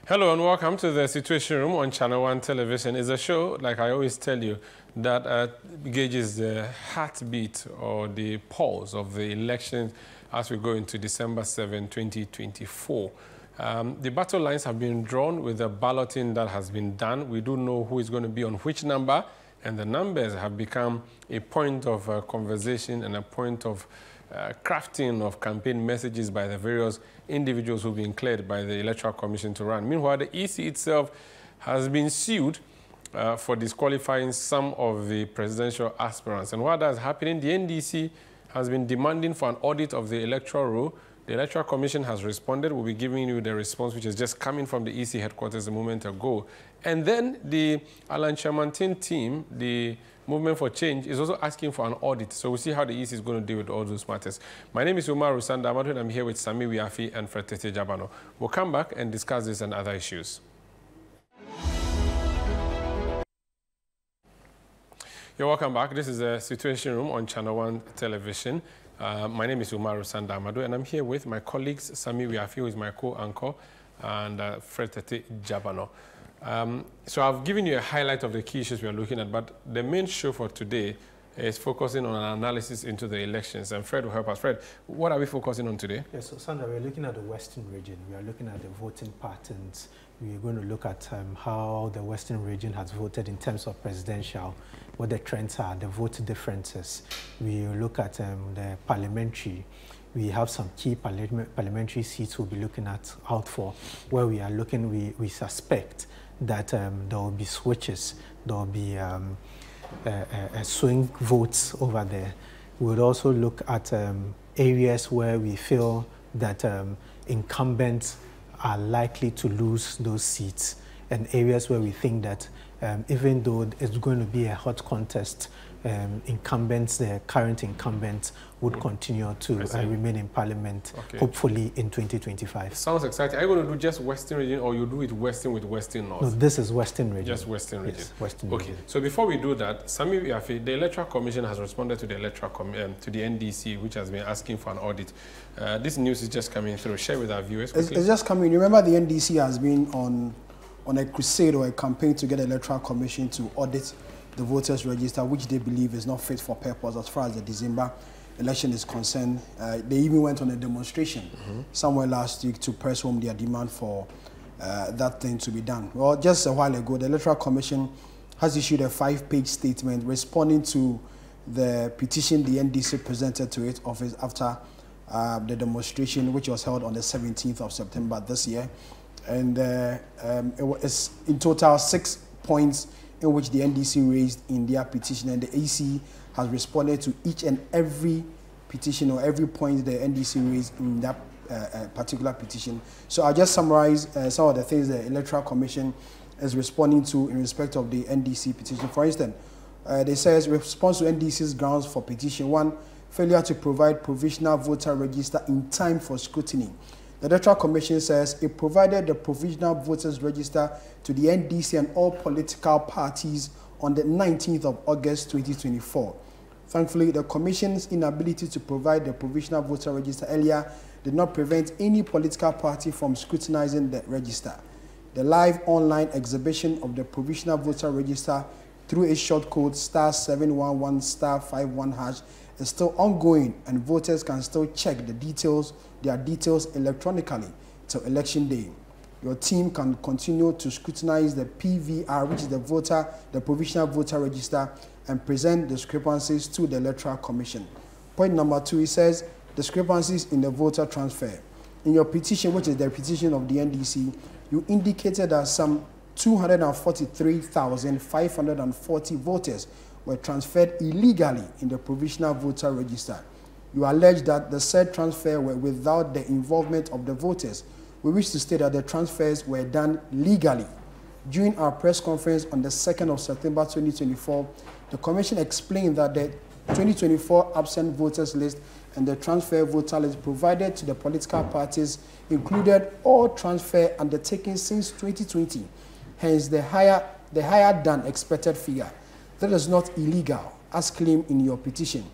Hello and welcome to the Situation Room on ChannelOne Television. It's a show, like I always tell you, that gauges the heartbeat or the pulse of the elections as we go into December 7, 2024. The battle lines have been drawn with the balloting that has been done. We do know who is going to be on which number, and the numbers have become a point of conversation and a point of crafting of campaign messages by the various individuals who've been cleared by the Electoral Commission to run. Meanwhile, the EC itself has been sued for disqualifying some of the presidential aspirants. And while that's happening, the NDC has been demanding for an audit of the electoral roll. The Electoral Commission has responded. We'll be giving you the response, which is just coming from the EC headquarters a moment ago. And then the Alan Chamantin team, the Movement for Change, is also asking for an audit. So we'll see how the EC is going to deal with all those matters. My name is Umar Rusanda Amadu, and I'm here with Sami Wiafi and Fred Jabano. We'll come back and discuss this and other issues. You're welcome back. This is the Situation Room on ChannelOne Television. My name is Umar Rusanda Amadu, and I'm here with my colleagues, Sami Wiafi, who is my co-anchor, and Fred Jabano. So I've given you a highlight of the key issues we are looking at, but the main show for today is focusing on an analysis into the elections. And Fred will help us. Fred, what are we focusing on today? Yes, so Sandra, we're looking at the Western region. We are looking at the voting patterns. We're going to look at how the Western region has voted in terms of presidential, what the trends are, the vote differences. We look at the parliamentary. We have some key parliamentary seats we'll be looking out for, where we are looking, we suspect that there will be switches, there will be swing votes over there. We would also look at areas where we feel that incumbents are likely to lose those seats, and areas where we think that even though it's going to be a hot contest, incumbents, the current incumbents, would continue to remain in Parliament, hopefully in 2025. Sounds exciting. Are you going to do just Western region, or you do it Western with Western North? No, this is Western region. Just Western region. Yes, Western region. So before we do that, Sami Wiafi, the Electoral Commission has responded to the to the NDC, which has been asking for an audit. This news is just coming through. Share with our viewers quickly. It's just coming. Remember, the NDC has been on a crusade or a campaign to get the Electoral Commission to audit the voters register, which they believe is not fit for purpose as far as the December election is concerned. They even went on a demonstration somewhere last week to press home their demand for that thing to be done. Well, just a while ago, the Electoral Commission has issued a 5-page statement responding to the petition the NDC presented to its office after the demonstration, which was held on the 17th of September this year. And it was in total 6 points in which the NDC raised in their petition, and the AC has responded to each and every petition or every point the NDC raised in that particular petition. So I'll just summarize some of the things the Electoral Commission is responding to in respect of the NDC petition. For instance, they say response to NDC's grounds for petition: 1, failure to provide provisional voter register in time for scrutiny. The Electoral Commission says it provided the provisional voters register to the NDC and all political parties on the 19th of August 2024. Thankfully, the Commission's inability to provide the provisional voter register earlier did not prevent any political party from scrutinizing the register. The live online exhibition of the provisional voter register through a short code *711*51# is still ongoing, and voters can still check their details electronically till election day. Your team can continue to scrutinize the PVR, which is the provisional voter register, and present discrepancies to the Electoral Commission. Point number 2, it says discrepancies in the voter transfer. In your petition, which is the petition of the NDC, you indicated that some 243,540 voters were transferred illegally in the provisional voter register. You allege that the said transfer were without the involvement of the voters. We wish to state that the transfers were done legally. During our press conference on the 2nd of September 2024, the Commission explained that the 2024 absent voters list and the transfer voter list provided to the political parties included all transfer undertaken since 2020, hence the higher than expected figure. That is not illegal, as claimed in your petition.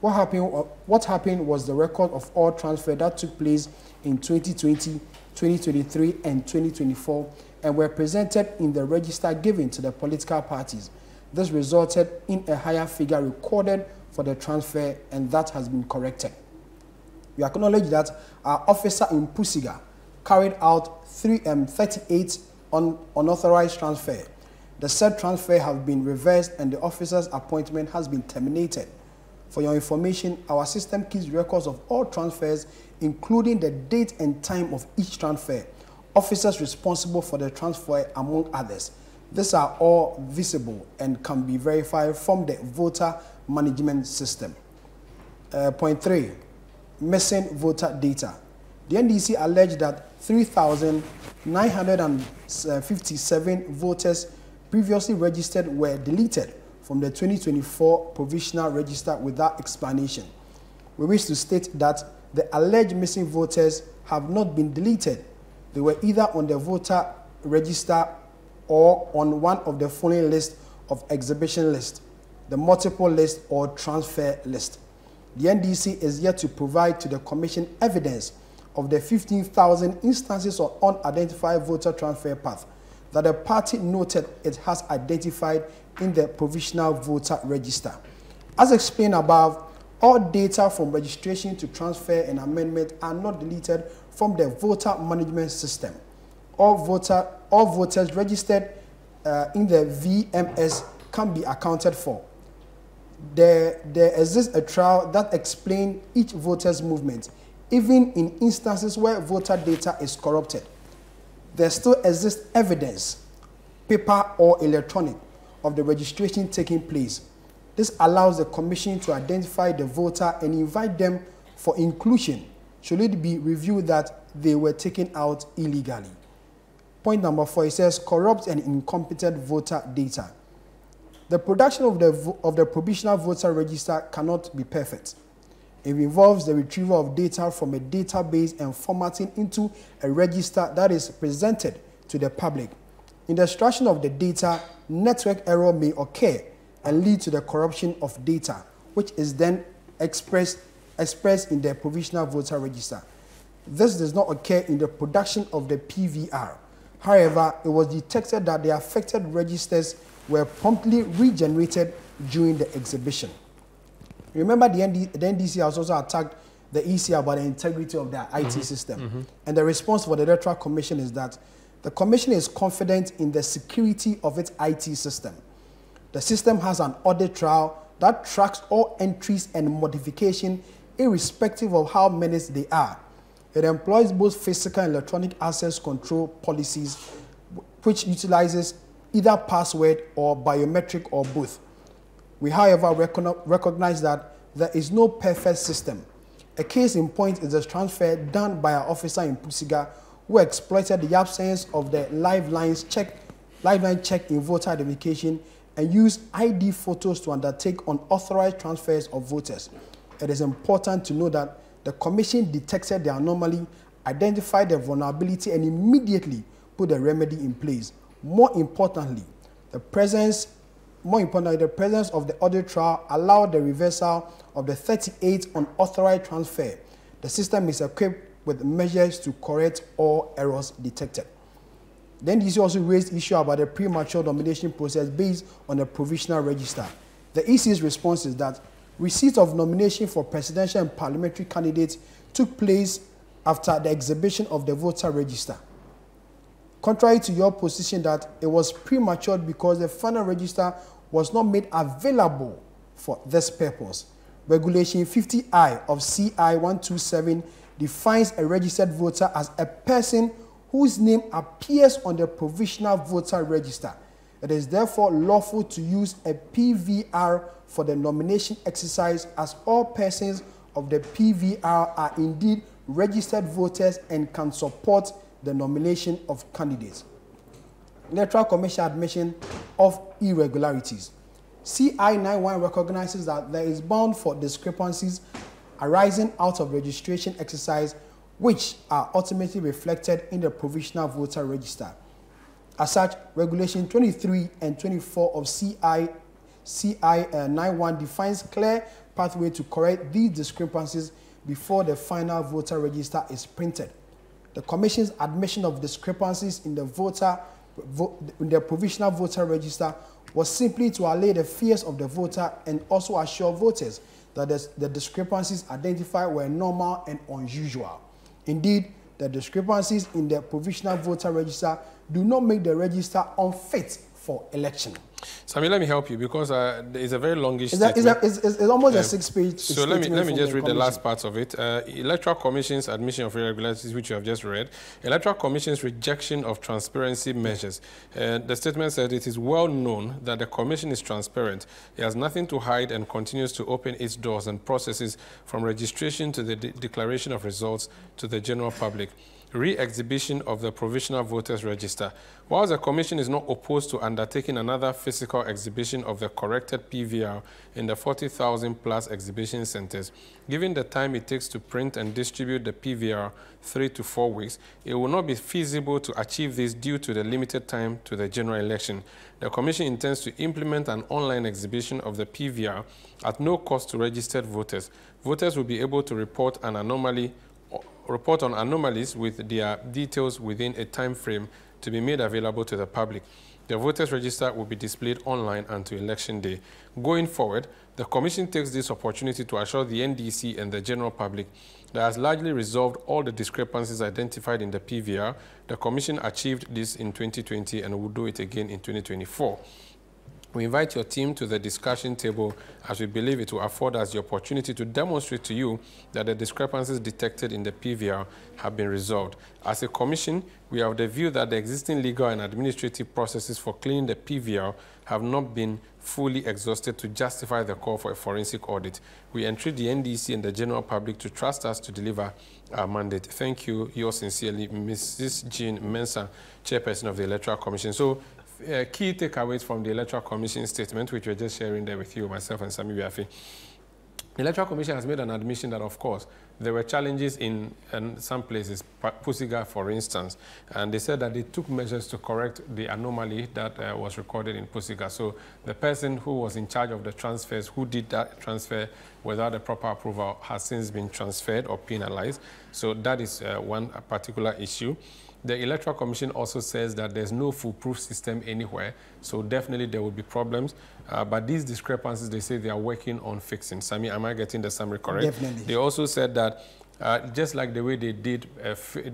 What happened was the record of all transfers that took place in 2020, 2023, and 2024 and were presented in the register given to the political parties. This resulted in a higher figure recorded for the transfer, and that has been corrected. We acknowledge that our officer in Pusiga carried out 38 unauthorized transfers. The said transfer have been reversed and the officer's appointment has been terminated. For your information, our system keeps records of all transfers, including the date and time of each transfer, officers responsible for the transfer, among others. These are all visible and can be verified from the voter management system. Point 3, missing voter data. The NDC alleged that 3,957 voters previously registered were deleted from the 2024 provisional register without explanation. We wish to state that the alleged missing voters have not been deleted. They were either on the voter register or on one of the following lists of exhibition list, the multiple list or transfer list. The NDC is yet to provide to the Commission evidence of the 15,000 instances of unidentified voter transfer path that the party noted it has identified in the provisional voter register. As explained above, all data from registration to transfer and amendment are not deleted from the voter management system. All voters registered in the VMS can be accounted for. There exists a trial that explains each voter's movement, even in instances where voter data is corrupted. There still exists evidence, paper or electronic, of the registration taking place. This allows the Commission to identify the voter and invite them for inclusion should it be reviewed that they were taken out illegally. Point number 4, it says corrupt and incompetent voter data. The production of the provisional voter register cannot be perfect. It involves the retrieval of data from a database and formatting into a register that is presented to the public. In the extraction of the data, network error may occur and lead to the corruption of data, which is then expressed in the provisional voter register. This does not occur in the production of the PVR. However, it was detected that the affected registers were promptly regenerated during the exhibition. Remember, the NDC has also attacked the EC about the integrity of their IT system. And the response for the Electoral Commission is that the Commission is confident in the security of its IT system. The system has an audit trail that tracks all entries and modification irrespective of how many they are. It employs both physical and electronic access control policies, which utilizes either password or biometric or both. We, however, recognize that there is no perfect system. A case in point is the transfer done by an officer in Pusiga who exploited the absence of the liveline check in voter identification and used ID photos to undertake unauthorized transfers of voters. It is important to know that the Commission detected the anomaly, identified the vulnerability, and immediately put a remedy in place. More importantly, the presence of the audit trail allowed the reversal of the 38 unauthorized transfer. The system is equipped with measures to correct all errors detected. Then NDC also raised issue about the premature nomination process based on the provisional register. The EC's response is that receipt of nomination for presidential and parliamentary candidates took place after the exhibition of the voter register. Contrary to your position that it was premature because the final register was not made available for this purpose, Regulation 50I of CI 127 defines a registered voter as a person whose name appears on the provisional voter register. It is therefore lawful to use a PVR for the nomination exercise, as all persons of the PVR are indeed registered voters and can support the nomination of candidates. Electoral Commission admission of irregularities. CI 91 recognizes that there is bound for discrepancies arising out of registration exercise which are ultimately reflected in the provisional voter register. As such, Regulation 23 and 24 of CI 91 defines clear pathway to correct these discrepancies before the final voter register is printed. The Commission's admission of discrepancies in the provisional voter register was simply to allay the fears of the voter and also assure voters that the discrepancies identified were normal and unusual. Indeed, the discrepancies in the provisional voter register do not make the register unfit for election. Sammy, let me help you because it's a very longish statement. It's almost a 6-page So let me just read the last part of it. Electoral Commission's admission of irregularities, which you have just read. Electoral Commission's rejection of transparency measures. The statement said it is well known that the Commission is transparent. It has nothing to hide and continues to open its doors and processes from registration to the declaration of results to the general public. Re-exhibition of the provisional voters register. While the Commission is not opposed to undertaking another physical exhibition of the corrected PVR in the 40,000 plus exhibition centers, given the time it takes to print and distribute the PVR 3 to 4 weeks, it will not be feasible to achieve this due to the limited time to the general election. The Commission intends to implement an online exhibition of the PVR at no cost to registered voters. Voters will be able to report on anomalies with their details within a time frame to be made available to the public. The voters register will be displayed online until election day. Going forward, the Commission takes this opportunity to assure the NDC and the general public that has largely resolved all the discrepancies identified in the PVR. The Commission achieved this in 2020 and will do it again in 2024. We invite your team to the discussion table as we believe it will afford us the opportunity to demonstrate to you that the discrepancies detected in the PVR have been resolved. As a Commission, we have the view that the existing legal and administrative processes for cleaning the PVR have not been fully exhausted to justify the call for a forensic audit. We entreat the NDC and the general public to trust us to deliver our mandate. Thank you. Yours sincerely, Mrs. Jean Mensah, Chairperson of the Electoral Commission. So, key takeaways from the Electoral Commission statement, which we're just sharing there with you, myself and Sami Biafi. The Electoral Commission has made an admission that, of course, there were challenges in some places, Pusiga, for instance, and they said that they took measures to correct the anomaly that was recorded in Pusiga. So the person who was in charge of the transfers, who did that transfer without the proper approval, has since been transferred or penalized. So that is one particular issue. The Electoral Commission also says that there's no foolproof system anywhere, so definitely there will be problems. But these discrepancies, they say they are working on fixing. Sami, am I getting the summary correct? Definitely. They also said that just like the way they did,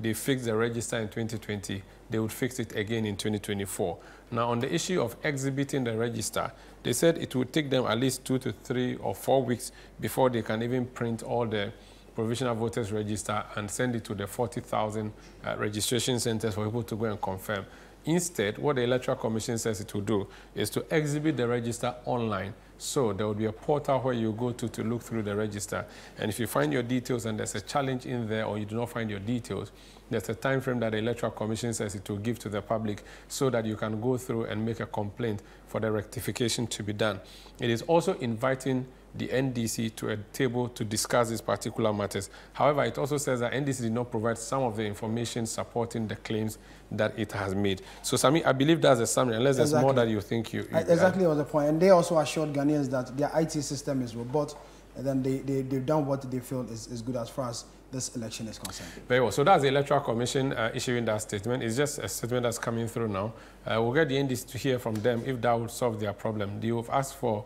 they fixed the register in 2020, they would fix it again in 2024. Now, on the issue of exhibiting the register, they said it would take them at least 2 to 3 or 4 weeks before they can even print all the provisional voters register and send it to the 40,000 registration centers for people to go and confirm. Instead, what the Electoral Commission says it will do is to exhibit the register online. So there will be a portal where you go to look through the register. And if you find your details and there's a challenge in there or you do not find your details, there's a time frame that the Electoral Commission says it will give to the public so that you can go through and make a complaint for the rectification to be done. It is also inviting the NDC to a table to discuss these particular matters. However, it also says that NDC did not provide some of the information supporting the claims that it has made. So, Sami, I believe that's a summary, unless there's more that you think you... Exactly was the point. And they also assured Ghanaians that their IT system is robust, and then they've done what they feel is good as far as this election is concerned. Very well. So that's the Electoral Commission issuing that statement. It's just a statement that's coming through now. We'll get the NDC to hear from them if that would solve their problem. They've asked for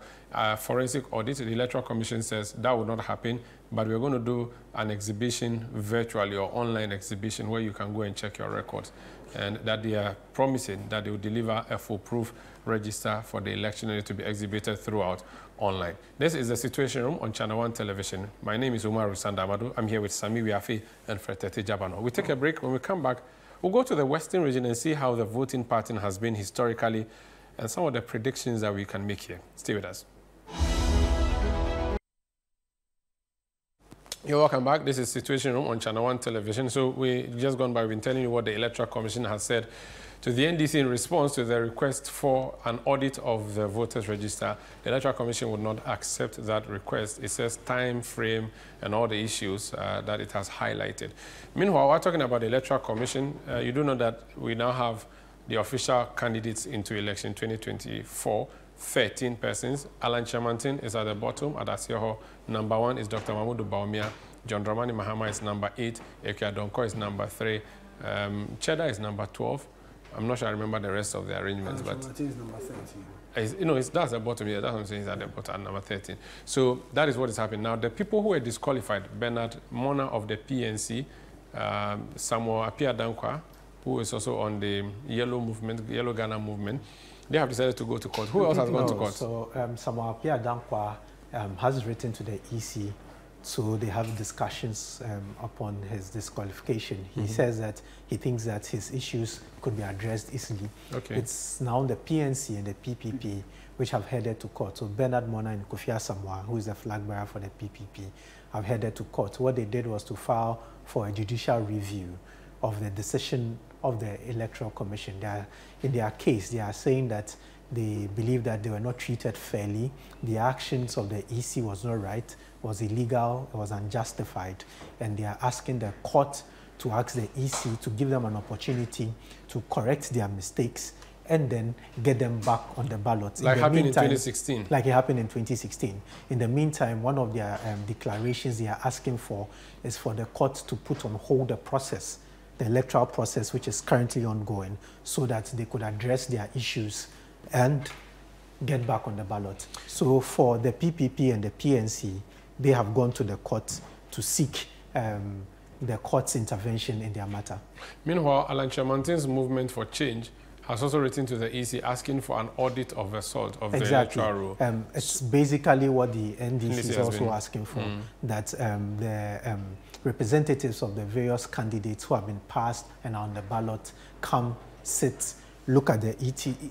forensic audit. The Electoral Commission says that will not happen, but we're going to do an exhibition virtually or online exhibition where you can go and check your records, and that they are promising that they will deliver a foolproof register for the election to be exhibited throughout online. This is the Situation Room on Channel One Television. My name is Umar Rusanda Amadu. I'm here with Sami Biafi and Fretete Jabano. We take a break. When we come back, we'll go to the Western region and see how the voting pattern has been historically and some of the predictions that we can make here. Stay with us. You're welcome back. This is Situation Room on Channel One Television. So we just gone by, we've been telling you what the Electoral Commission has said to the NDC in response to the request for an audit of the voters register. The Electoral Commission would not accept that request. It says time frame and all the issues that it has highlighted. Meanwhile, we're talking about the Electoral Commission. You do know that we now have the official candidates into election 2024 13 persons. Alan Chamantin is at the bottom at Asieho. Number 1 is Dr. Mahmoud Baumia. John Dramani Mahama is number 8. Ekia Donko is number 3. Cheddar is number 12. I'm not sure I remember the rest of the arrangements. But Chamantin is number 13. you know, that's the bottom here. That's what I'm saying. Is at the bottom at number 13. So that is what is happening. Now, the people who were disqualified, Bernard Mona of the PNC, Samuel Apia Dankwa, who is also on the Yellow Ghana movement, they have decided to go to court. Who else has gone to court? So Samuel Apia Dankwa has written to the EC, so they have discussions upon his disqualification. He says that he thinks that his issues could be addressed easily. Okay. It's now the PNC and the PPP which have headed to court. So Bernard Mona and Kofi Asamoah, who is the flag bearer for the PPP, have headed to court. What they did was to file for a judicial review of the decision of the Electoral Commission. In their case, they are saying that they believe that they were not treated fairly. The actions of the EC was not right, was illegal, it was unjustified, and they are asking the court to ask the EC to give them an opportunity to correct their mistakes and then get them back on the ballot. Like happened in 2016. Like it happened in 2016. In the meantime, one of their declarations they are asking for is for the court to put on hold the process, the electoral process, which is currently ongoing, so that they could address their issues and get back on the ballot. So for the PPP and the PNC, they have gone to the court to seek the court's intervention in their matter. Meanwhile, Alan Chamantin's movement for change has also written to the EC asking for an audit of the sort of the electoral rule. It's basically what the NDC is also asking for, that the representatives of the various candidates who have been passed and are on the ballot come, sit, look at the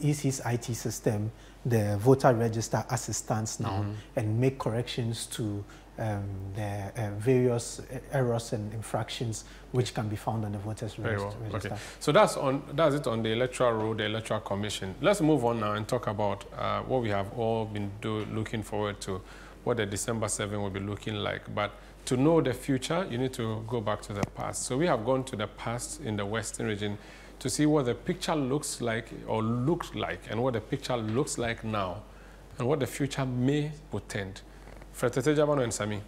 EC's IT system, the voter register as it stands now, and make corrections to the various errors and infractions which can be found on the voters register. Okay. So that's it on the electoral rule, the Electoral Commission. Let's move on now and talk about what we have all been looking forward to, what the December 7 will be looking like. But to know the future, you need to go back to the past. So we have gone to the past in the Western region to see what the picture looks like or looked like, and what the picture looks like now, and what the future may portend. Fretete Jabano and Sami,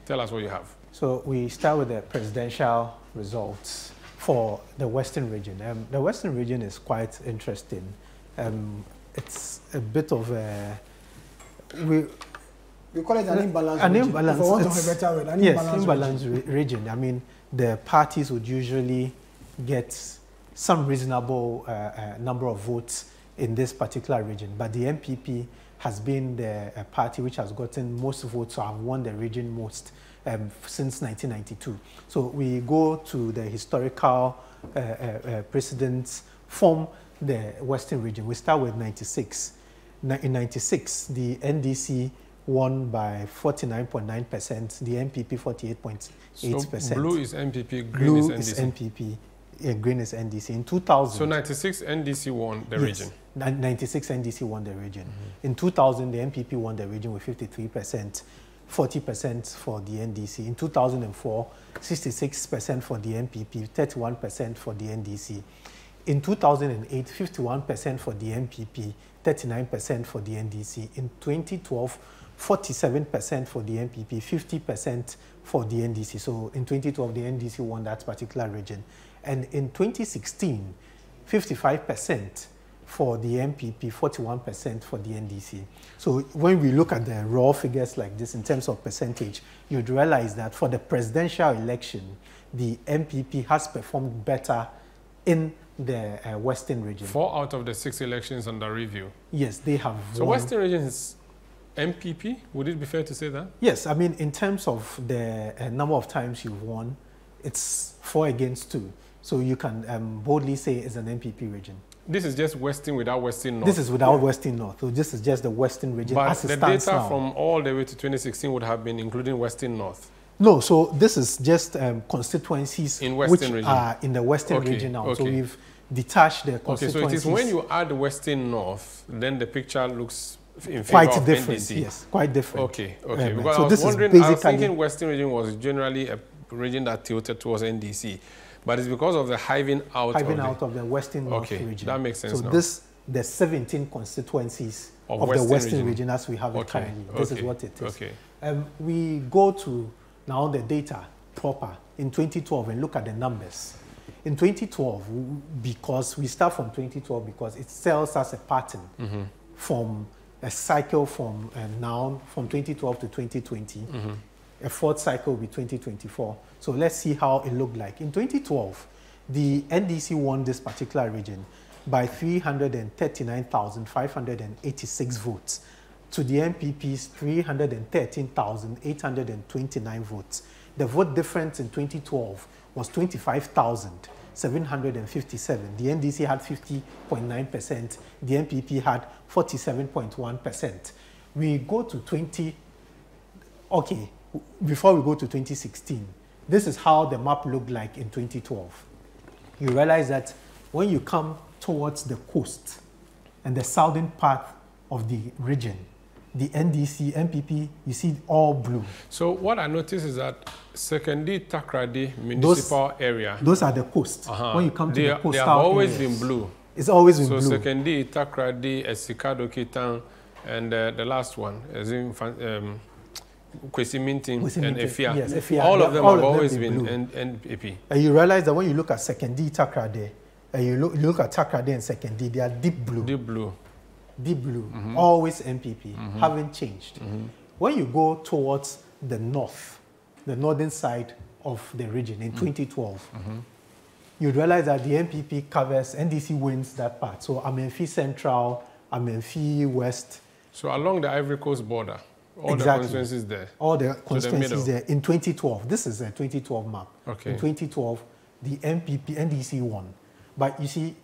tell us what you have. So we start with the presidential results for the Western region. The Western region is quite interesting. It's a bit of a... We call it an imbalanced region. If I want to have a better word, an imbalanced region. I mean, the parties would usually get some reasonable number of votes in this particular region, but the MPP has been the party which has gotten most votes, so have won the region most since 1992. So we go to the historical precedents from the Western region. We start with 96. In 96, the NDC won by 49.9%, the MPP 48.8%. So blue is MPP, green is NDC. Blue is MPP, green is NDC. In 2000... So 96 NDC won the region? 96 NDC won the region. In 2000, the MPP won the region with 53%, 40% for the NDC. In 2004, 66% for the MPP, 31% for the NDC. In 2008, 51% for the MPP, 39% for the NDC. In 2012, 47% for the MPP, 50% for the NDC. So in 2012, the NDC won that particular region. And in 2016, 55% for the MPP, 41% for the NDC. So when we look at the raw figures like this in terms of percentage, you'd realize that for the presidential election, the MPP has performed better in the Western region. 4 out of the 6 elections under review. Yes, they have So won. Western region is MPP? Would it be fair to say that? Yes, I mean, in terms of the number of times you've won, it's 4 against 2. So you can boldly say it's an MPP region. This is just Western without Western North. This is without Western North. So this is just the Western region. But as it the stands data now. from all the way to 2016 would have been including Western North. No, so this is just constituencies in Western which region. Are in the Western region now. So we've detached the constituencies. Okay, so it is when you add Western North, then the picture looks in favor quite of different. NDC. Yes, quite different. Okay. Because so I was wondering, I was thinking Western region was generally a region that tilted towards NDC. But it's because of the hiving out of the Western North region. That makes sense. So now. the 17 constituencies of the Western region as we have it currently. This is what it is. Okay. We go to now the data proper in 2012 and look at the numbers. In 2012, because we start from 2012 because it tells us a pattern from a cycle from now from 2012 to 2020. A fourth cycle will be 2024. So let's see how it looked like. In 2012, the NDC won this particular region by 339,586 votes to the MPP's 313,829 votes. The vote difference in 2012 was 25,757. The NDC had 50.9%. The MPP had 47.1%. We go to before we go to 2016, this is how the map looked like in 2012. You realize that when you come towards the coast and the southern part of the region, the NDC, MPP, you see all blue. So what I noticed is that Sekondi, Takoradi municipal area. Those are the coast. When you come to the coastal they have always areas, been blue. It's always been blue. So Sekondi, Takoradi, Esikado, Kitan, and the last one, as in Kwesi Minting and Efia. Yes, Efia. All of them have always been NPP. And you realize that when you look at Sekondi, Takoradi, and you look at Takoradi and Sekondi, they are deep blue. Deep blue. Deep blue. Always MPP. Haven't changed. When you go towards the north, the northern side of the region in 2012, you realize that the MPP covers, NDC wins that part. So Amenfi Central, Amenfi West. So along the Ivory Coast border. All the constituencies there. All the constituencies there in 2012. This is a 2012 map. Okay. In 2012, the NDC won. But you see,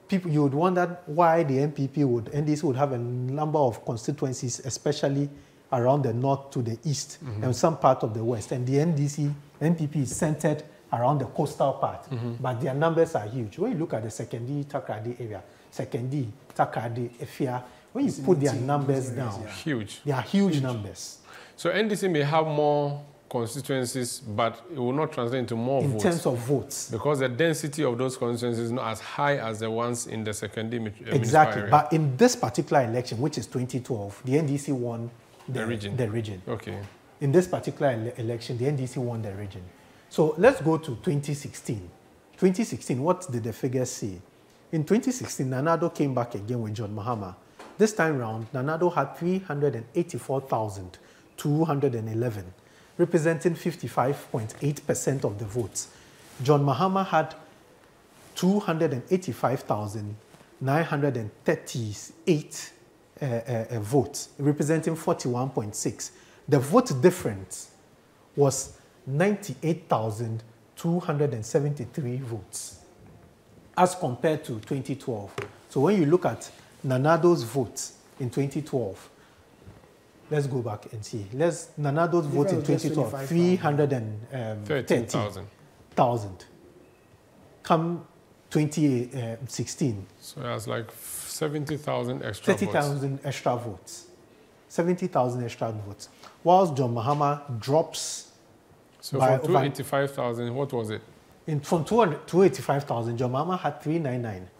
people, you would wonder why the NDC would have a number of constituencies, especially around the north to the east and some part of the west. And the NPP is centered around the coastal part. But their numbers are huge. When you look at the Sekondi, Takoradi area, Sekondi, Takoradi, Efia, when you put their numbers down, they are huge numbers. So NDC may have more constituencies, but it will not translate into more votes. In terms of votes. Because the density of those constituencies is not as high as the ones in the Sekondi Exactly. Area. But in this particular election, which is 2012, the NDC won the region. Okay. In this particular election, the NDC won the region. So let's go to 2016. 2016, what did the figures say? In 2016, Nanado came back again with John Mahama. This time round, Nanado had 384,211, representing 55.8% of the votes. John Mahama had 285,938 votes, representing 41.6%. The vote difference was 98,273 votes as compared to 2012. So when you look at Nanado's votes in 2012, let's go back and see. Nanado's vote in 2012, 313,000. Come 2016. So that's like 70,000 extra 30,000 extra votes. 70,000 extra votes. Whilst John Mahama drops. So from 285,000, what was it? From 285,000, John Mahama had 399.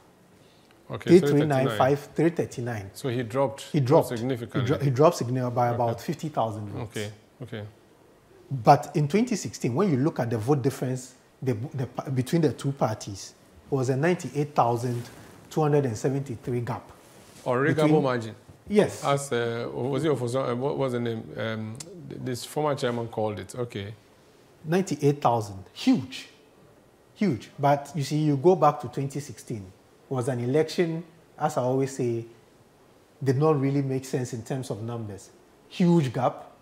Okay, 339. So he dropped. Significantly. He dropped significantly by about 50,000 votes. Okay. But in 2016, when you look at the vote difference between the two parties, it was a 98,273 gap. Or regable margin. Yes. As what was the name? This former chairman called it. Okay. 98,000. Huge. But you see, you go back to 2016. It was an election, as I always say, did not really make sense in terms of numbers. Huge gap.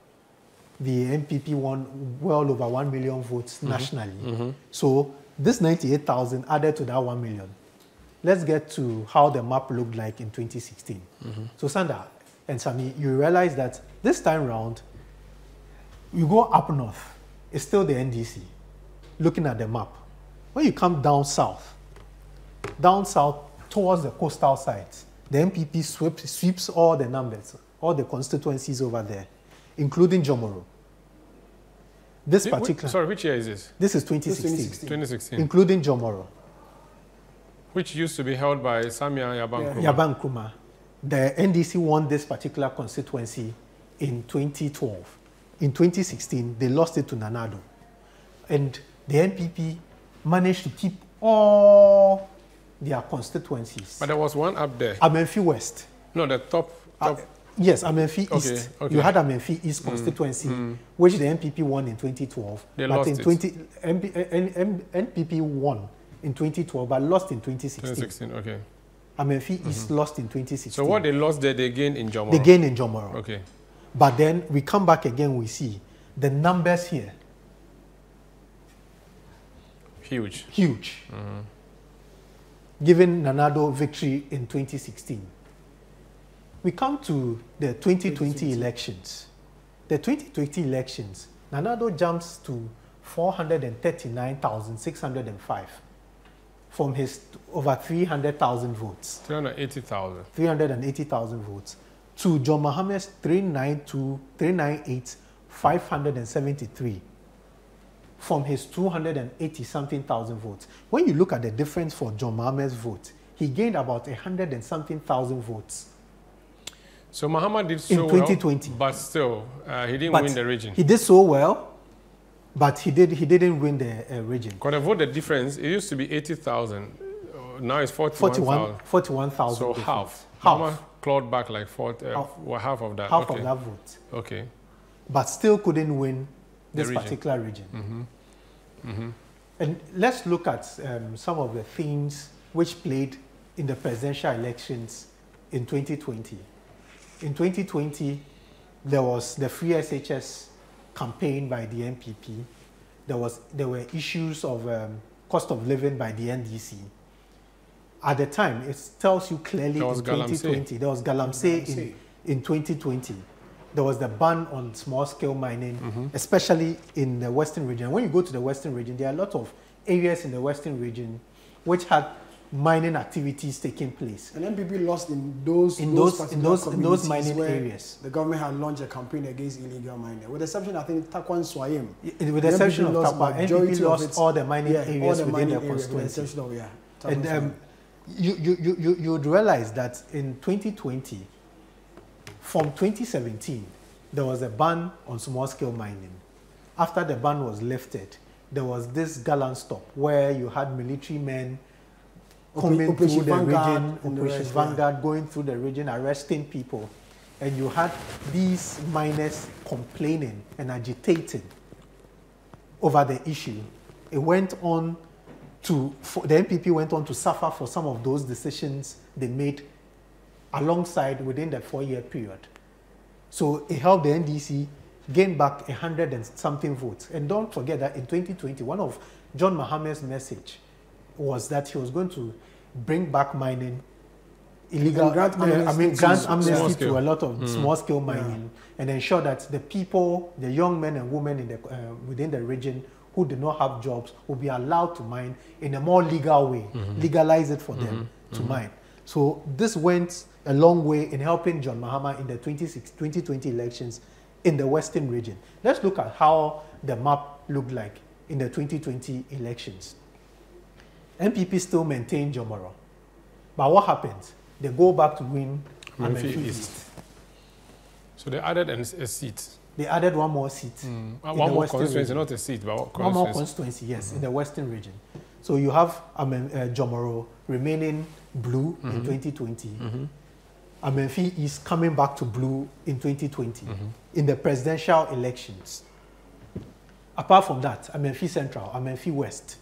The MPP won well over 1 million votes nationally. So this 98,000 added to that 1 million. Let's get to how the map looked like in 2016. So Sandra and Sami, you realize that this time round, you go up north, it's still the NDC, looking at the map. When you come down south towards the coastal sides, the MPP sweeps all the numbers, all the constituencies over there, including Jomoro. Sorry, which year is this? This is 2016. 2016. Including Jomoro. Which used to be held by Samia Yabankrumah. Yabankrumah. the NDC won this particular constituency in 2012. In 2016, they lost it to Nanado. And the NPP managed to keep all their constituencies. But there was one up there. Amenfi West. No, the top. Yes, Amenfi East. Okay. You had Amenfi East constituency, which the NPP won in 2012. They but lost in 20, NPP won in 2012, but lost in 2016. 2016, okay. Amenfi East lost in 2016. So what they lost there, they gained in Jomoro? They gained in Jomoro. Okay. But then we come back again, we see the numbers here. Huge. Huge. Giving Nanado victory in 2016. We come to the 2020 elections. The 2020 elections, Nanado jumps to 439,605 from his over 300,000 votes. 380,000. 380,000 votes. To John Mohammed's 398,573 from his 280-something thousand votes. When you look at the difference for John Mohammed's vote, he gained about 100-something thousand votes. So Muhammad did so in 2020, well, but still, he didn't win the region. He did so well, but he didn't win the region. Because the vote, the difference, it used to be 80,000. Now it's 41,000. 41,000. So half. Half. Muhammad clawed back like half of that. Half of that vote. Okay. But still couldn't win this region. particular region. And let's look at some of the themes which played in the presidential elections in 2020. In 2020, there was the Free SHS campaign by the NPP. There were issues of cost of living by the NDC. At the time, it tells you clearly in 2020, there was Galamsey in 2020. There was the ban on small-scale mining, especially in the Western region. When you go to the Western region, there are a lot of areas in the Western region which had mining activities taking place. And NPP lost in those mining areas. The government had launched a campaign against illegal mining. With the exception, I think, Takwan Swayim. With the exception of Takwan, NPP lost all the mining areas within the constituency. And you would realize that in 2020, from 2017, there was a ban on small-scale mining. After the ban was lifted, there was this gallant stop where you had military men coming through the region, Operation Vanguard, going through the region, arresting people. And you had these miners complaining and agitating over the issue. It went on the NPP went on to suffer for some of those decisions they made alongside within the 4-year period. So it helped the NDC gain back 100 and something votes. And don't forget that in 2020, one of John Mohammed's message was that he was going to bring back mining, grant amnesty to a lot of small-scale mining, and ensure that the people, the young men and women in the, within the region who do not have jobs will be allowed to mine in a more legal way, legalize it for them to mine. So this went a long way in helping John Mahama in the 2020 elections in the Western region. Let's look at how the map looked like in the 2020 elections. NPP still maintained Jomoro. But what happened? They go back to win Amenfi East. So they added a seat. They added one more seat. One more constituency, not a seat, but one more constituency, yes, in the Western region. So you have Jomoro remaining blue in 2020. Amenfi is coming back to blue in 2020 in the presidential elections. Apart from that, Amenfi Central, Amenfi West,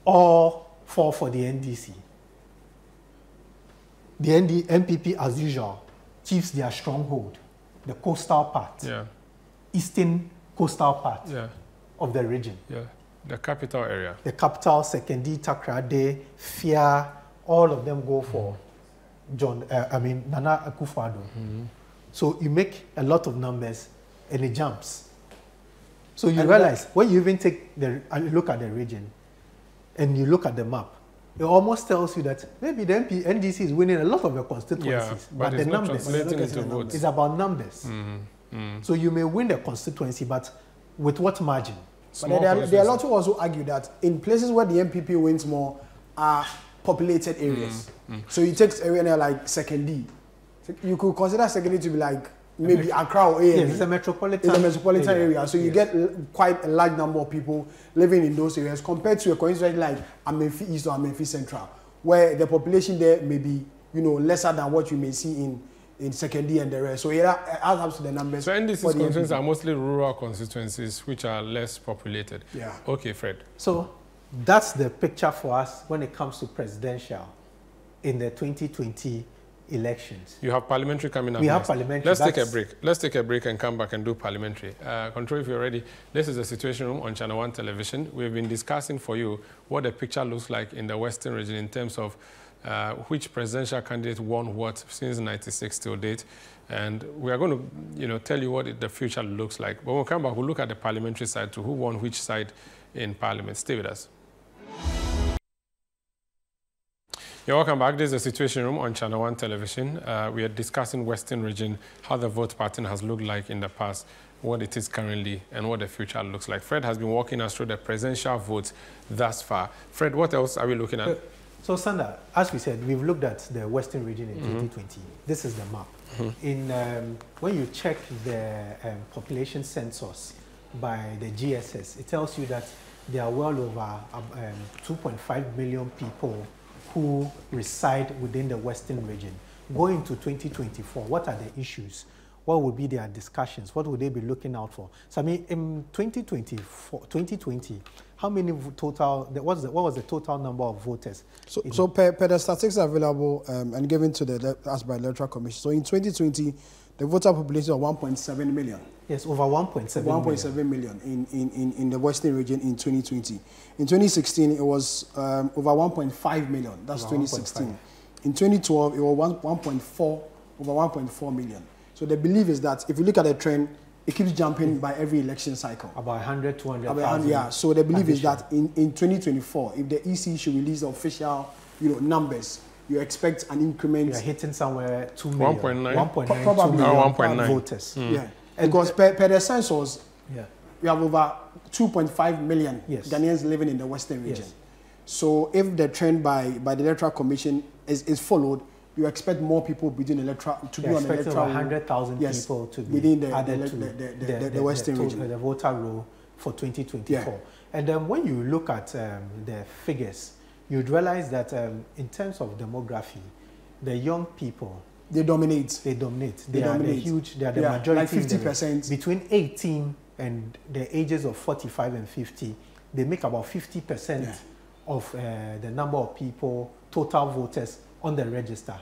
all fall for the NDC. The NPP, as usual, keeps their stronghold, the coastal part, eastern coastal part of the region. The capital area. The capital, Sekendi, Takrade, Fia, all of them go for Nana Akufo-Addo. So you make a lot of numbers and it jumps. So you realize when you even take look at the region and you look at the map, it almost tells you that maybe the NDC is winning a lot of the constituencies, but the numbers is about numbers. So you may win the constituency, but with what margin? But there are a lot who also argue that in places where the NPP wins more are populated areas. So you take area like Sekendi, You could consider Sekedi to be like maybe Accra or AME. Yes, it's a metropolitan area. So you get quite a large number of people living in those areas compared to a constituency like Amenfi East or Amenfi Central, where the population there may be, you know, lesser than what you may see in Sekedi and the rest. So it adds up to the numbers. So NDC's constituencies are mostly rural constituencies which are less populated. Yeah. Okay, Fred. So that's the picture for us when it comes to presidential in the 2020 elections. You have parliamentary coming up. We have parliamentary. Let's take a break. Let's take a break and come back and do parliamentary. Control, if you're ready. This is the Situation Room on ChannelOne Television. We've been discussing for you what the picture looks like in the Western region in terms of which presidential candidate won what since '96 till date. And we are going to, you know, tell you what the future looks like. But when we come back, we'll look at the parliamentary side to who won which side in parliament. Stay with us. You're welcome back. This is the Situation Room on ChannelOne Television. We are discussing Western region, how the vote pattern has looked like in the past, what it is currently, and what the future looks like. Fred has been walking us through the presidential votes thus far. Fred, what else are we looking at? So, Sanda, as we said, we've looked at the Western region in 2020. This is the map. When you check the population census by the GSS, it tells you that there are well over 2.5 million people who reside within the Western region. Going to 2024, what are the issues? What would be their discussions? What would they be looking out for? So, I mean, in 2020, how many total, what was the total number of voters? So per the statistics available and given to us by the Electoral Commission, so in 2020, the voter population of 1.7 million. Yes, over 1.7 million in the Western region in 2020. In 2016, it was over 1.5 million. That's over 2016. 1.5. In 2012, it was 1.4 million. So the belief is that if you look at the trend, it keeps jumping by every election cycle. About 100, 200,000. Yeah, so the belief is that in 2024, if the EC should release the official, you know, numbers, you expect an increment. You're hitting somewhere 2 million. 1.9. Probably 1.9 voters. Yeah. Because per the census, we have over 2.5 million Ghanaians living in the Western region. Yes. So if the trend by the Electoral Commission is followed, you expect more people within electoral to be on the electoral. 100,000 people to be within added to the Western region, the voter roll for 2024. Yeah. And then when you look at the figures, you'd realize that in terms of demography, the young people, they dominate. They are the majority. Like 50%. Between 18 and the ages of 45 and 50, they make about 50% of the number of people, total voters on the register.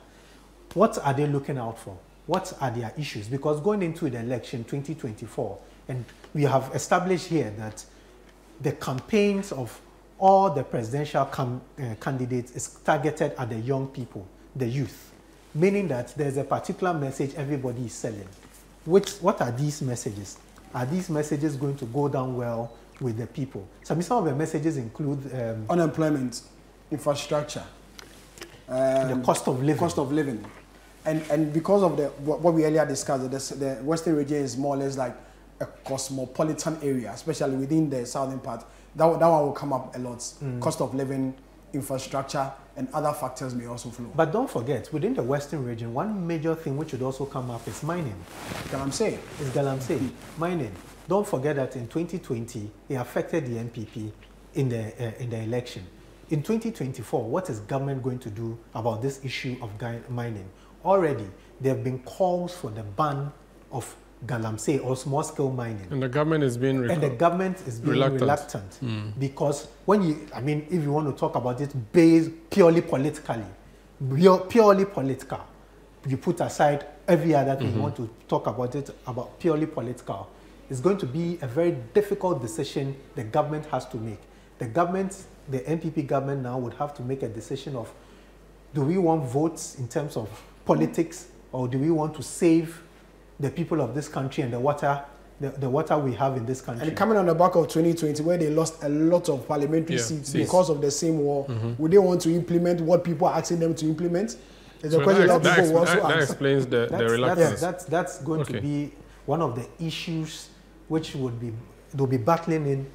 What are they looking out for? What are their issues? Because going into the election 2024, and we have established here that the campaigns of all the presidential candidates is targeted at the young people, the youth, meaning that there's a particular message everybody is selling. What are these messages? Are these messages going to go down well with the people? Some of the messages include unemployment, infrastructure, the cost of living. And because of what we earlier discussed, the Western region is more or less like a cosmopolitan area, especially within the southern part. That one will come up a lot. Cost of living, infrastructure, and other factors may also flow. But don't forget, within the Western region, one major thing which would also come up is mining. Galamsey. It's Galamsey, mining. Don't forget that in 2020, it affected the NPP in the election. In 2024, what is government going to do about this issue of mining? Already, there have been calls for the ban of Galamsey or small-scale mining. And the government is being reluctant. Because if you want to talk about it based purely politically, you put aside every other thing you want to talk about it about purely political, it's going to be a very difficult decision the government has to make. The NPP government now would have to make a decision of, do we want votes in terms of politics, or do we want to save the people of this country and the water we have in this country? And coming on the back of 2020, where they lost a lot of parliamentary seats because of the same war, would they want to implement what people are asking them to implement? There's a question that people will also ask. That explains the reluctance. That's going to be one of the issues which they'll be battling in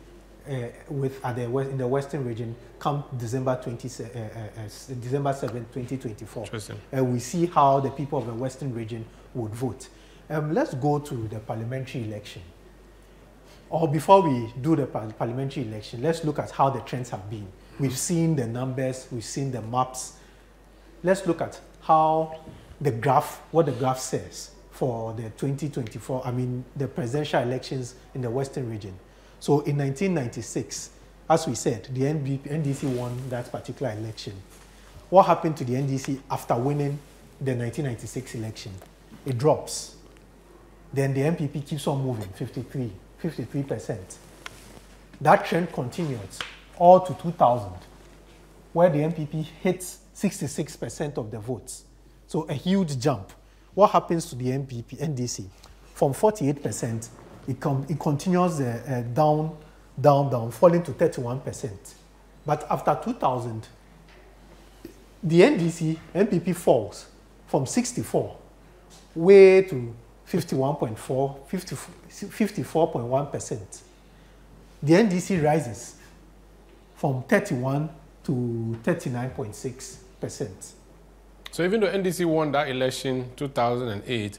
in the Western region come December 7, 2024. Interesting. We see how the people of the Western region would vote. Let's go to the parliamentary election. Or before we do the parliamentary election, let's look at how the trends have been. We've seen the numbers, we've seen the maps. Let's look at how what the graph says for the 2024, the presidential elections in the Western region. So in 1996, as we said, the NDC won that particular election. What happened to the NDC after winning the 1996 election? It drops. Then the MPP keeps on moving, 53%. That trend continues all to 2000, where the MPP hits 66% of the votes. So a huge jump. What happens to the NDC? From 48%, it continues down, falling to 31%. But after 2000, the NPP falls from 64 way to 54.1%. The NDC rises from 31 to 39.6%. So even though NDC won that election 2008,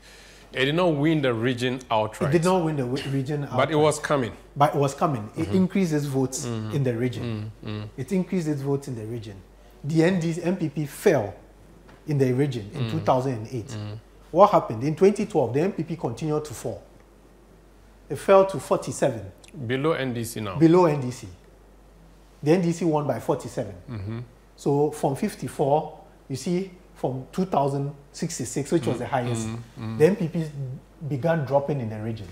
it did not win the region outright. It did not win the region outright. But it was coming. But it was coming. It increased its votes in the region. It increased its votes in the region. The MPP fell in the region in 2008. What happened? In 2012, the MPP continued to fall. It fell to 47. Below NDC now. Below NDC. The NDC won by 47. So from 54, you see, from 2066, which was the highest, the MPP began dropping in the region.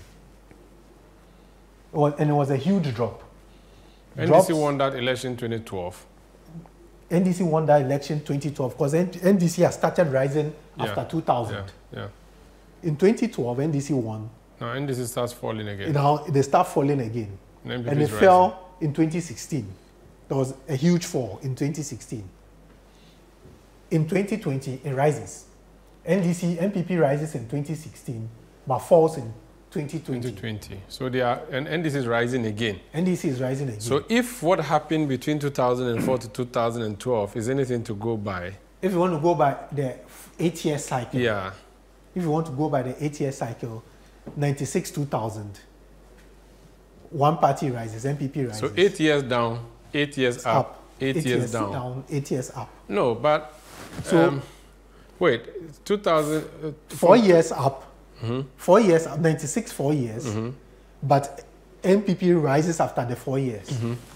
And it was a huge drop. NDC won that election 2012. NDC won that election 2012 because NDC has started rising after 2000. In 2012, NDC won. Now NDC starts falling again. Now they start falling again. And it fell in 2016. There was a huge fall in 2016. In 2020, it rises. MPP rises in 2016, but falls in 2020. So and NDC is rising again. NDC is rising again. So if what happened between 2004 to 2012 is anything to go by. If you want to go by the 8-year cycle. Yeah. If you want to go by the 8-year cycle, 96, 2000, one party rises, MPP rises. So 8 years down, 8 years up, 8 years down. 8 years up. No, but so wait, 2000. 4 years up. 4 years up, 96 4 years. But MPP rises after the 4 years,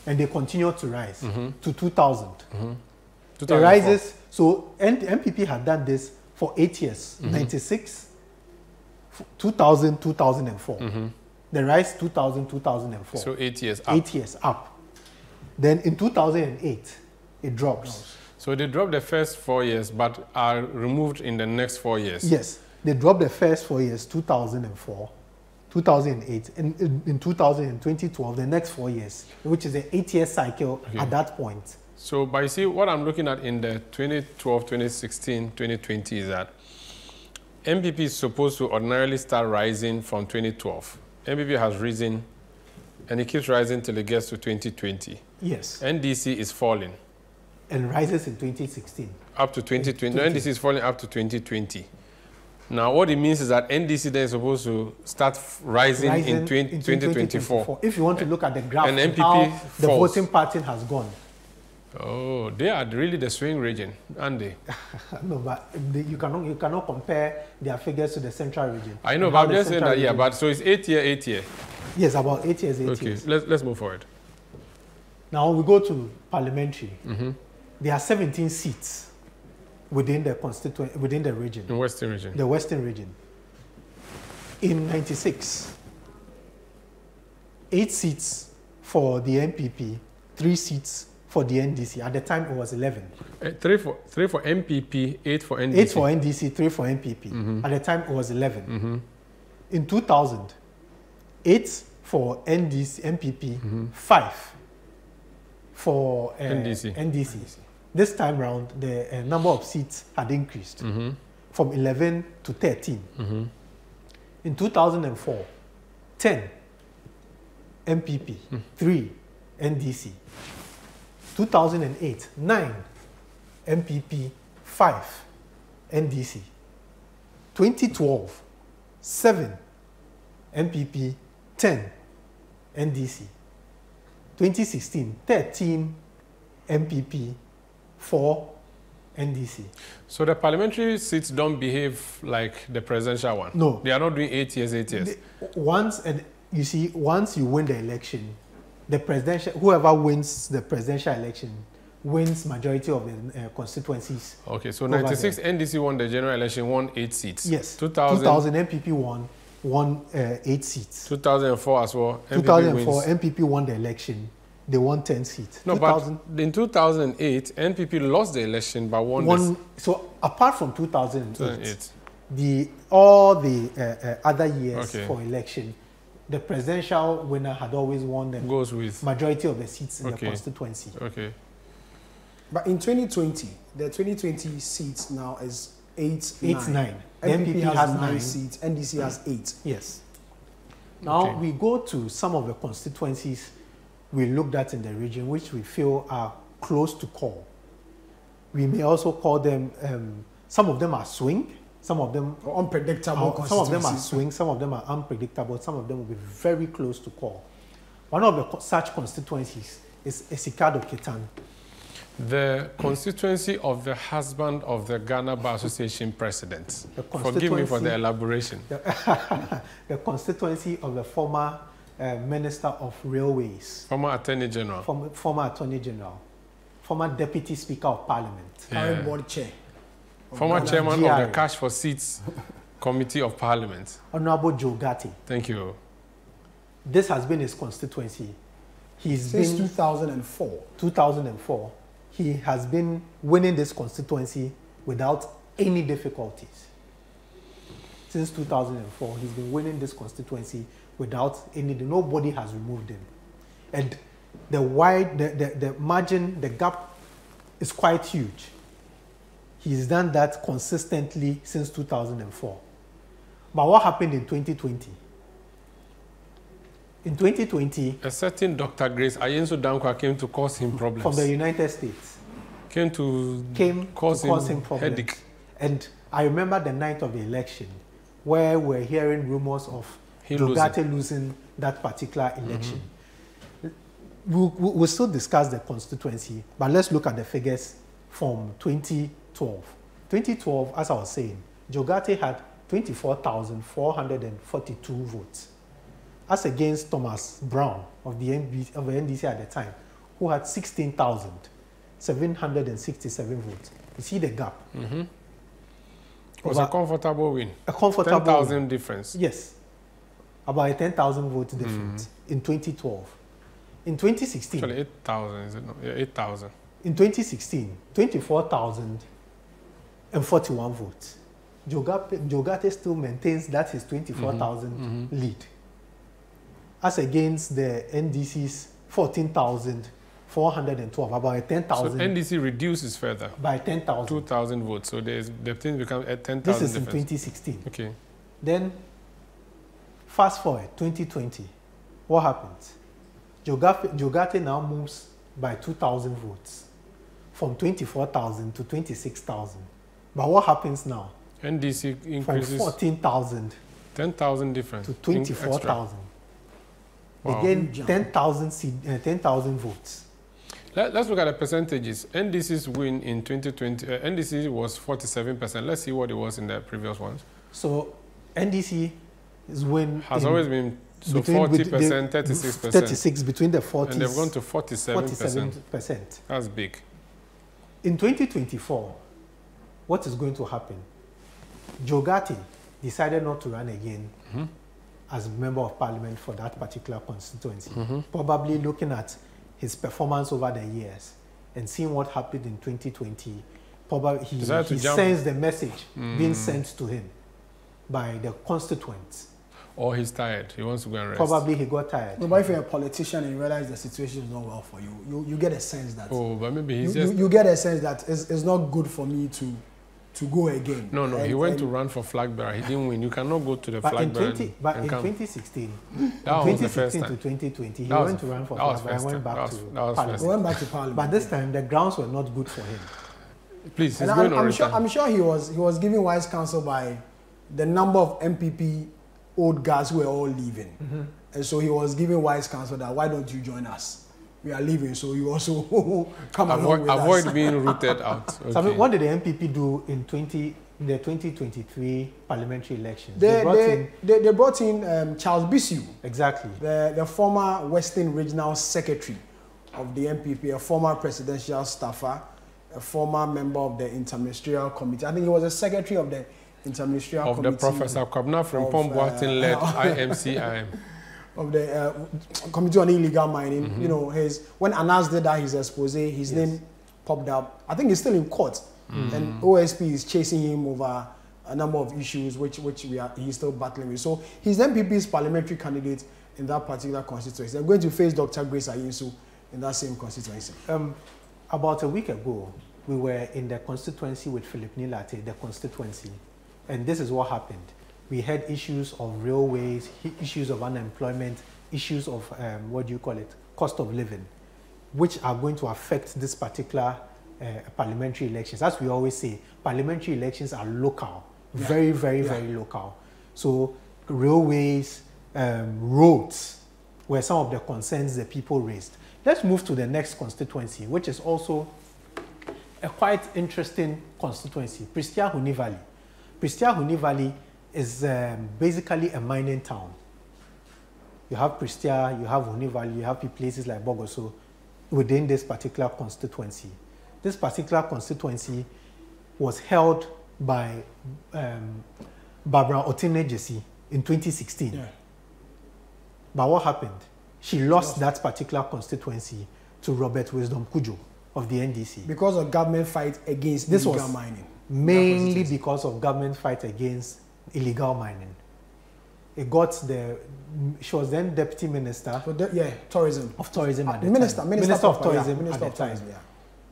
and they continue to rise to 2000. It rises. So MPP had done this for 8 years, 96, 2000, 2004. They rise 2000, 2004. So 8 years up. 8 years up. Then in 2008, it drops. So they dropped the first 4 years, but are removed in the next 4 years. Yes, they dropped the first 4 years, 2004, 2008, and in 2012, the next 4 years, which is an 8-year cycle at that point. So, but you see, what I'm looking at in the 2012, 2016, 2020 is that MPP is supposed to ordinarily start rising from 2012. MPP has risen, and it keeps rising till it gets to 2020. Yes. NDC is falling. And rises in 2016. Up to 2020. No, NDC is falling up to 2020. Now, what it means is that NDC then is supposed to start rising in 2024. If you want to look at the graph, and MPP how falls. The voting pattern has gone. Oh, they are really the swing region, aren't they? No, but you cannot compare their figures to the central region. I know, but I'm just saying that, yeah, but so it's 8 year, 8 year. Yes, about 8 years, 8 years. Okay, let's move forward. Now we go to parliamentary. There are 17 seats within the within the region. The Western region. The Western region. In 96, 8 seats for the MPP, 3 seats for the NDC. At the time, it was 11. 3 for MPP, 8 for NDC. 8 for NDC, 3 for MPP. At the time, it was 11. In 2000, 8 for NDC, MPP, 5 for NDC. This time round, the number of seats had increased from 11 to 13. In 2004, 10 MPP, 3 NDC. 2008, 9, MPP, 5, NDC. 2012, 7, MPP, 10, NDC. 2016, 13, MPP, 4, NDC. So the parliamentary seats don't behave like the presidential one? No. They are not doing 8 years, 8 years? Once you win the election, the presidential, whoever wins the presidential election wins majority of the constituencies. Okay, so 96 NDC won the general election, won 8 seats. Yes. 2000 MPP won 8 seats. 2004 as well. 2004 MPP won the election. They won 10 seats. No, but in 2008, NPP lost the election but won So apart from 2008, all the other years for election, the presidential winner had always won the majority of the seats in the constituency. Okay. But in 2020, the 2020 seats now is 8-9. MPP has 9 seats, NDC has 8. Yes. Now we go to some of the constituencies we looked at in the region, which we feel are close to call. We may also call them, some of them are swing, some of them are unpredictable. Some of them are swing, some of them are unpredictable, some of them will be very close to call. One of the such constituencies is Esikado Ketan. The constituency of the husband of the Ghana Bar Association president. Forgive me for the elaboration. The constituency of the former Minister of Railways. Former Attorney General. Former Attorney General. Former Deputy Speaker of Parliament. Current board chair. Former Chairman of the Cash for Seats Committee of Parliament. Honorable Joe Gatti. Thank you. This has been his constituency. Since 2004. 2004. He has been winning this constituency without any difficulties. Since 2004, he's been winning this constituency without any, nobody has removed him. And the margin, the gap is quite huge. He's done that consistently since 2004. But what happened in 2020? In 2020, a certain Dr. Grace Ayenso Dankwa came to cause him problems. From the United States. Came to cause him problems. Headache. And I remember the night of the election where we're hearing rumors of Jogate losing that particular election. We'll still discuss the constituency, but let's look at the figures from 2012. 2012, as I was saying, Jogate had 24,442 votes, as against Thomas Brown of the NDC at the time, who had 16,767 votes. You see the gap. It was a comfortable win. A comfortable 10,000 difference. Yes. About a 10,000 vote difference in 2012. In 2016. Actually, 8,000, is it not? Yeah, 8,000. In 2016, 24,041 votes. Jogate still maintains that his 24,000 lead, as against the NDC's 14,412, about a 10,000. So NDC reduces further by 10,000. 2,000 votes. So the thing becomes at 10,000. This is in 2016. Okay. Then, fast forward 2020, what happens? Jogate now moves by 2,000 votes, from 24,000 to 26,000. But what happens now? NDC increases from 14,000, 10,000 difference to 24,000. Wow. Again, 10,000 votes. Let's look at the percentages. NDC's win in 2020, NDC was 47%. Let's see what it was in the previous ones. So NDC's win has always been 40%, 36%. 36 between the 40s. And they've gone to 47%. 47%. That's big. In 2024, what is going to happen? Jogate decided not to run again as a member of parliament for that particular constituency. Probably looking at his performance over the years and seeing what happened in 2020, probably he sends the message being sent to him by the constituents. Or he's tired. He wants to go and rest. Probably he got tired. No, but if you're a politician and you realize the situation is not well for you, you get a sense that. Oh, but maybe he's you get a sense that it's not good for me to to go again. No, he went to run for flag bearer. He didn't win. You cannot go to the flag bearer. But in 2016, that was the first time. to 2020, he went to run for flag bearer and went back to Parliament. He went back to Parliament. But this time, the grounds were not good for him. Please, and I'm sure he was giving wise counsel by the number of MPP old guys who were all leaving. And so he was giving wise counsel that why don't you join us? We are leaving, so you also come along with us. Avoid being rooted out. Okay. So I mean, what did the MPP do in the 2023 parliamentary elections? They brought in Charles Bissiou. Exactly. The former Western Regional Secretary of the MPP, a former presidential staffer, a former member of the Interministerial Committee. I think he was a secretary of the Interministerial Committee. Of the Professor Kwabena Frimpong Boateng-led IMCIM. Of the Committee on Illegal Mining. You know, when Anas did that, his expose, his name popped up. I think he's still in court. And OSP is chasing him over a number of issues which he's still battling with. So he's MPP's parliamentary candidate in that particular constituency. They're going to face Dr. Grace Ayinsu in that same constituency. About a week ago, we were in the constituency with Philip Nilate, the constituency. And this is what happened. We had issues of railways, issues of unemployment, issues of, cost of living, which are going to affect this particular parliamentary elections. As we always say, parliamentary elections are local, very local. So railways, roads were some of the concerns that people raised. Let's move to the next constituency, which is also a quite interesting constituency, Prestia-Huni Valley. Prestia-Huni Valley is basically a mining town. You have Prestia, you have Huni Valley, you have places like Bogoso within this particular constituency. This particular constituency was held by Barbara Otinejesi in 2016. Yeah. But what happened? She lost that particular constituency to Robert Wisdom Kujo of the NDC. Because of government fight against illegal mining. Mainly because of government fight against illegal mining. She was then deputy minister. Tourism. Of tourism at the minister, time. Minister of tourism Minister at the time. Yeah.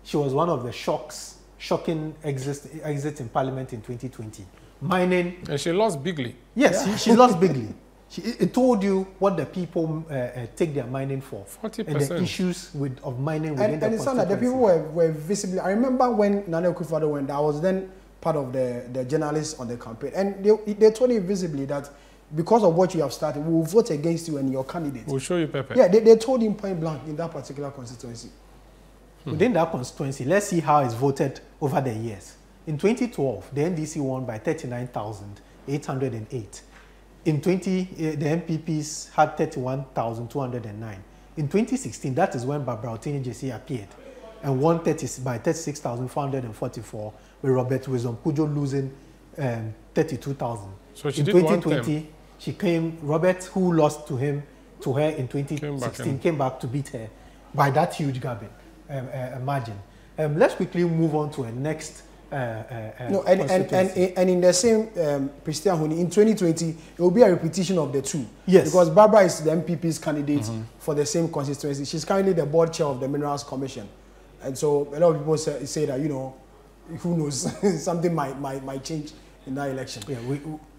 She was one of the shocking exits in parliament in 2020. Mining. And she lost bigly. Yes, she lost bigly. It told you what the people take their mining for. 40%. And the issues of mining within the constituency. And it's not that the people were visibly... I remember when Nana Akufo-Addo went, I was then part of the journalists on the campaign. And they told you visibly that because of what you have started, we will vote against you and your candidate. We'll show you Pepe. Yeah, they told him point blank in that particular constituency. Within that constituency, let's see how it's voted over the years. In 2012, the NDC won by 39,808. In the MPPs had 31,209. In 2016, that is when Barbara Otinejesi appeared and won by 36,444, with Robert Wisdom Kujo losing 32,000. So she in did 2020, she came, Robert, who lost to her in 2016, came back to beat her by that huge margin. Let's quickly move on to a next and in the same Prestia-Huni, in 2020, it will be a repetition of the two. Yes. Because Barbara is the MPP's candidate for the same constituency. She's currently the board chair of the Minerals Commission. And so a lot of people say that, you know, who knows, something might change in that election. Yeah,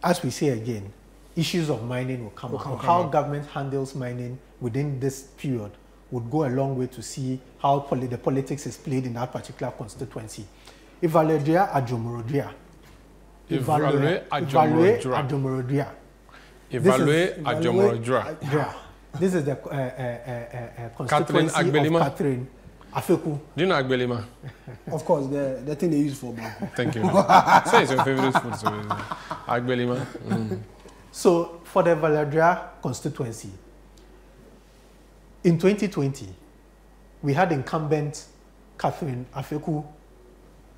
as we say again, issues of mining will come up. How government handles mining within this period would go a long way to see how the politics is played in that particular constituency. Evaluate Ajomorodua. This is the constituency of Catherine Afeku. Do you know Agbelima? Of course, the thing they use for Banku. Thank you. Say it's your favorite food. So Agbelima. So for the Valadria constituency, in 2020, we had incumbent Catherine Afeku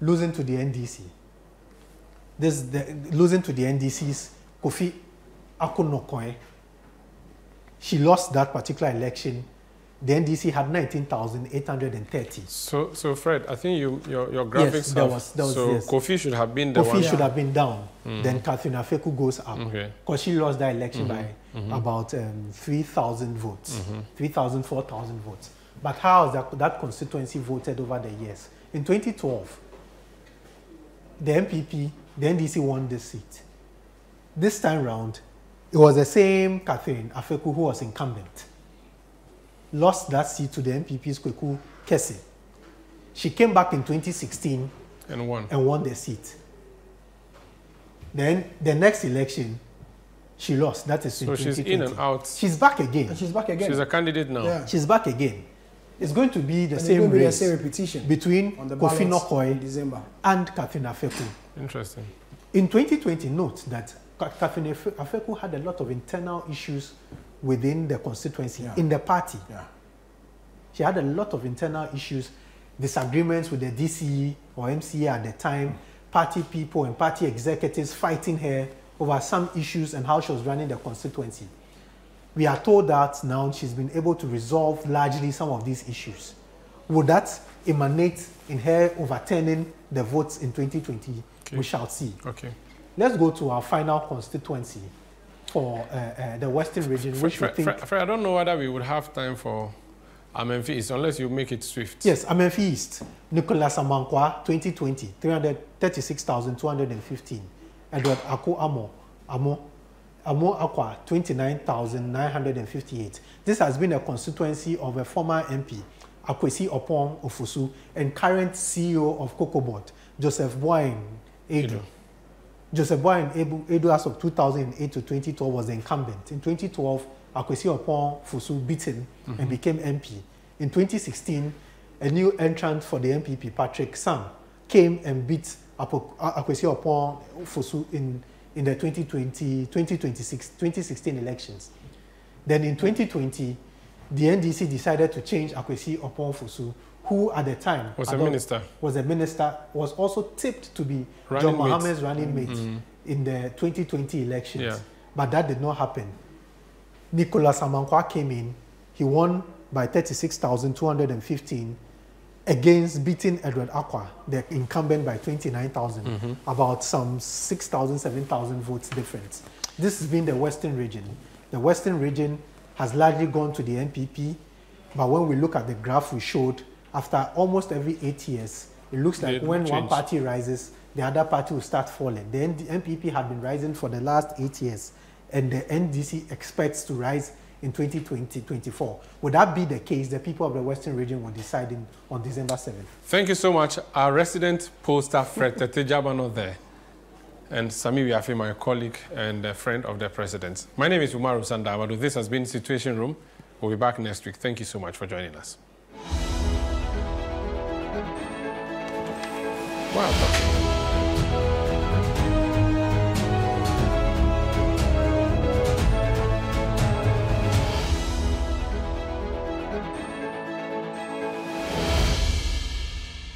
losing to the NDC. Losing to the NDC's Kofi Akonokoe. She lost that particular election. The NDC had 19,830. So Fred, I think your graphics yes, Kofi should have been the one. Kofi should have been down. Then Catherine Afeku goes up. Because she lost that election by about 3,000 votes. 3,000, 4,000 votes. But how has that constituency voted over the years? In 2012, the MPP, the NDC won this seat. This time round, it was the same Catherine Afeku who was incumbent. Lost that seat to the MPP's Kweku Kese. She came back in 2016 and won the seat. Then the next election, she lost. That is in 2020. So she's in and out. She's back again. She's back again. She's a candidate now. Yeah. She's back again. It's going to be the same race, the same repetition between Kofi Nokoi December and Catherine Afeku. Interesting. In 2020, note that Catherine Afeku had a lot of internal issues within the constituency, in the party. Yeah. She had a lot of internal issues, disagreements with the DCE or MCA at the time, party people and party executives fighting her over some issues and how she was running the constituency. We are told that now she's been able to resolve largely some of these issues. Would that emanate in her overturning the votes in 2020? Okay. We shall see. Okay. Let's go to our final constituency for the Western region, which we think... I don't know whether we would have time for Amenfi East, unless you make it swift. Yes, Amenfi East. Nicholas Amankwa, 2020, 336,215. Edward Ako Amo Akwa, 29,958. This has been a constituency of a former MP, Akwesi Opon Ofusu, and current CEO of COCOBOD, Joseph Boyne Edu. Joseph Boyne Edu, as of 2008 to 2012, was the incumbent. In 2012, Akwesi Opon Ofusu beat him and became MP. In 2016, a new entrant for the MPP, Patrick Sam, came and beat Akwesi Opon Ofusu in the 2016 elections. Then in 2020, the NDC decided to change Akwesi Opon Ofusu, who at the time was a minister, was also tipped to be John Mohammed's running mate in the 2020 elections. Yeah. But that did not happen. Nicholas Amankwa came in. He won by 36,215 against beating Edward Akwa, the incumbent, by 29,000, about some 6,000, 7,000 votes difference. This has been the Western region. The Western region has largely gone to the NPP, but when we look at the graph we showed, after almost every 8 years, it looks like when one party rises, the other party will start falling. The NPP had been rising for the last 8 years, and the NDC expects to rise in 2024. Would that be the case? The people of the Western region will decide on December 7th. Thank you so much. Our resident pollster, Fred Tetejabano there, and Sami Wiafe, my colleague and a friend of the president. My name is Umaru Sandawadu. This has been Situation Room. We'll be back next week. Thank you so much for joining us. Wow.